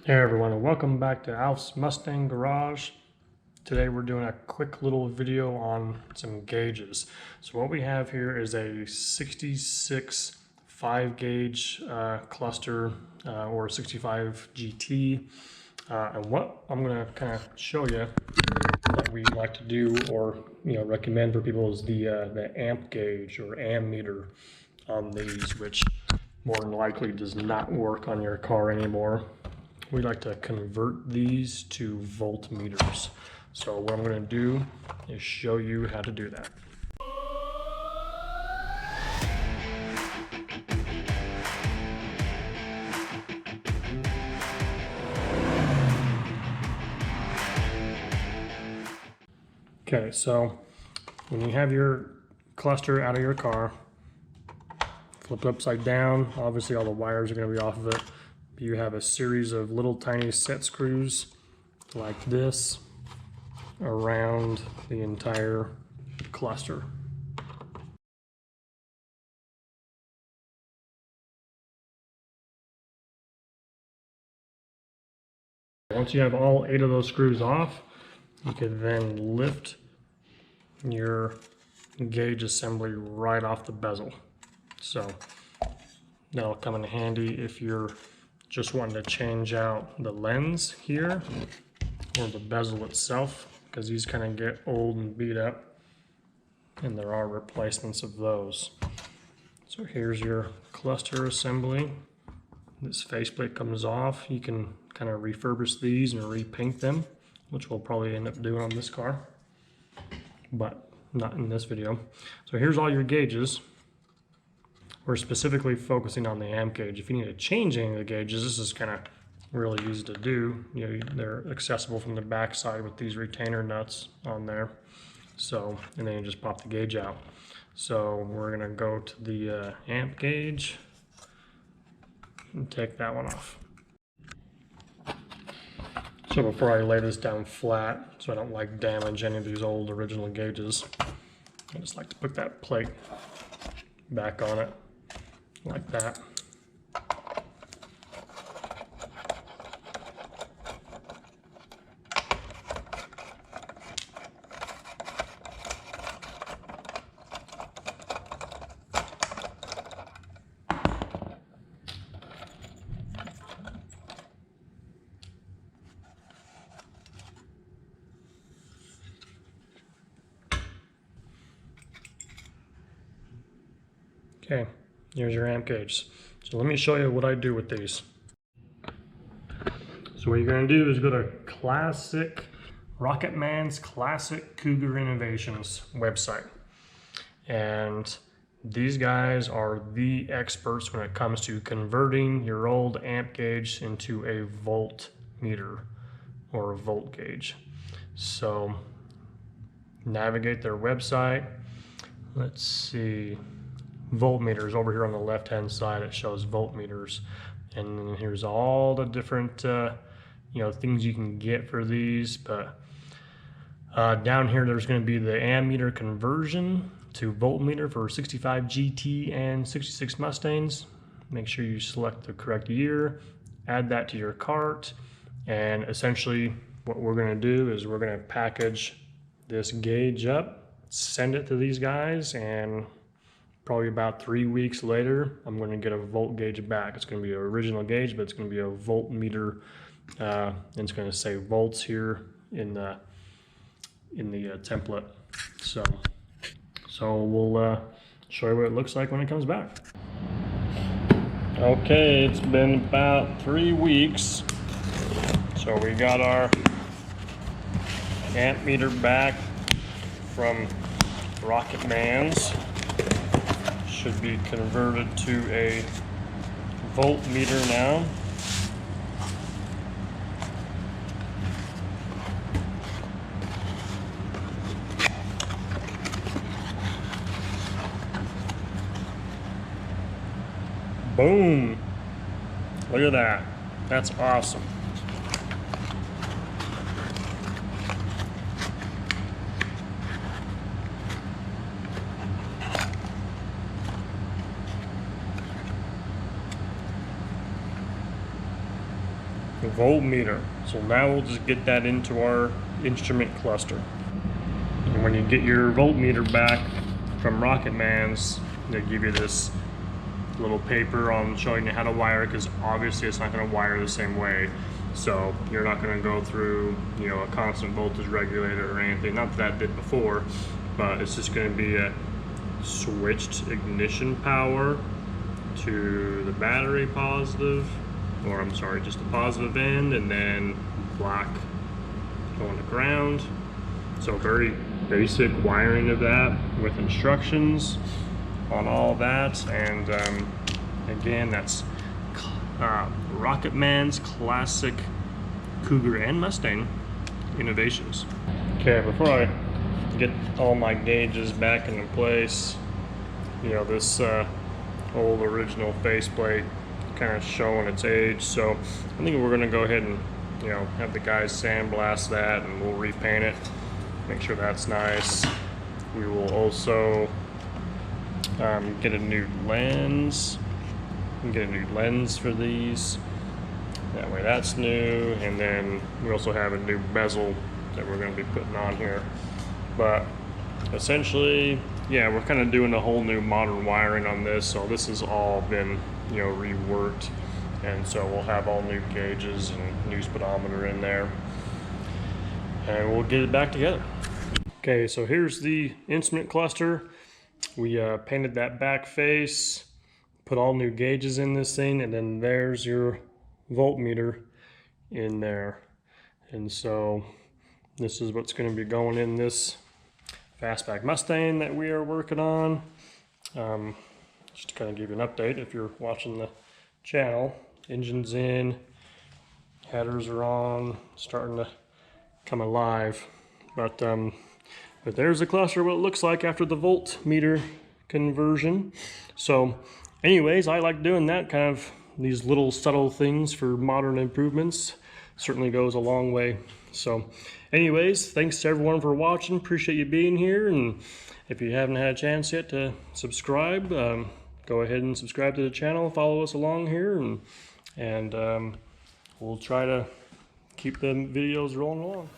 Hey everyone, and welcome back to Alf's Mustang Garage. Today we're doing a quick little video on some gauges. So what we have here is a 66 5 gauge cluster or 65 GT. And what I'm going to kind of show you that we like to do or recommend for people is the amp gauge or ammeter on these, which more than likely does not work on your car anymore. We like to convert these to voltmeters. So what I'm going to do is show you how to do that. Okay, so when you have your cluster out of your car, flip it upside down. Obviously all the wires are going to be off of it. You have a series of little tiny set screws like this around the entire cluster. Once you have all 8 of those screws off, you can then lift your gauge assembly right off the bezel. So that'll come in handy if you're just wanting to change out the lens here or the bezel itself, because these kind of get old and beat up, and there are replacements of those. So here's your cluster assembly. This faceplate comes off. You can kind of refurbish these and repaint them, which we'll probably end up doing on this car, but not in this video. So here's all your gauges. We're specifically focusing on the amp gauge. If you need to change any of the gauges, this is kind of really easy to do. They're accessible from the back side with these retainer nuts on there. So, and then you just pop the gauge out. So we're gonna go to the amp gauge and take that one off. So before I lay this down flat, so I don't damage any of these old original gauges, I just like to put that plate back on it like that. Okay, here's your amp gauge. So let me show you what I do with these. So what you're going to do is go to Rocketman's Classic Cougar Innovations website. And these guys are the experts when it comes to converting your old amp gauge into a voltmeter or a volt gauge. So navigate their website. Let's see. Voltmeters over here on the left hand side, it shows voltmeters, and then here's all the different things you can get for these. But down here there's going to be the ammeter conversion to voltmeter for 65 GT and 66 Mustangs. Make sure you select the correct year, add that to your cart, and essentially what we're going to do is we're going to package this gauge up, send it to these guys, and probably about 3 weeks later, I'm going to get a volt gauge back. It's going to be an original gauge, but it's going to be a voltmeter, and it's going to say volts here in the template. So we'll show you what it looks like when it comes back. Okay, it's been about 3 weeks. So we got our amp meter back from Rocketman's. Should be converted to a voltmeter now. Boom! Look at that. That's awesome. voltmeter. So now we'll just get that into our instrument cluster. And when you get your voltmeter back from Rocketman's, they give you this little paper on showing you how to wire it, because obviously it's not going to wire the same way. So you're not going to go through, you know, a constant voltage regulator or anything. Not that did before, but it's just going to be a switched ignition power to the battery positive, or I'm sorry, just the positive end, and then black going to ground. So very basic wiring of that with instructions on all that. And again, that's Rocketman's classic Cougar and Mustang innovations. Okay, before I get all my gauges back into place, you know, this old original faceplate kind of showing its age, so I think we're going to go ahead and, you know, have the guys sandblast that, and we'll repaint it, make sure that's nice. We will also get a new lens. Get a new lens for these. That way that's new, and then we also have a new bezel that we're going to be putting on here. But essentially, yeah, we're kind of doing a whole new modern wiring on this. So this has all been, you know, reworked, and so we'll have all new gauges and new speedometer in there, and we'll get it back together. Okay, so here's the instrument cluster. We painted that back face, put all new gauges in this thing, and then there's your voltmeter in there. And so this is what's going to be going in this fastback Mustang that we are working on. Just to kind of give you an update, if you're watching the channel, engine's in, headers are on, starting to come alive. But there's the cluster, what it looks like after the voltmeter conversion. So anyways, I like doing that, kind of these little subtle things for modern improvements. Certainly goes a long way. So anyways, thanks to everyone for watching. Appreciate you being here. And if you haven't had a chance yet to subscribe, go ahead and subscribe to the channel, follow us along here, and we'll try to keep the videos rolling along.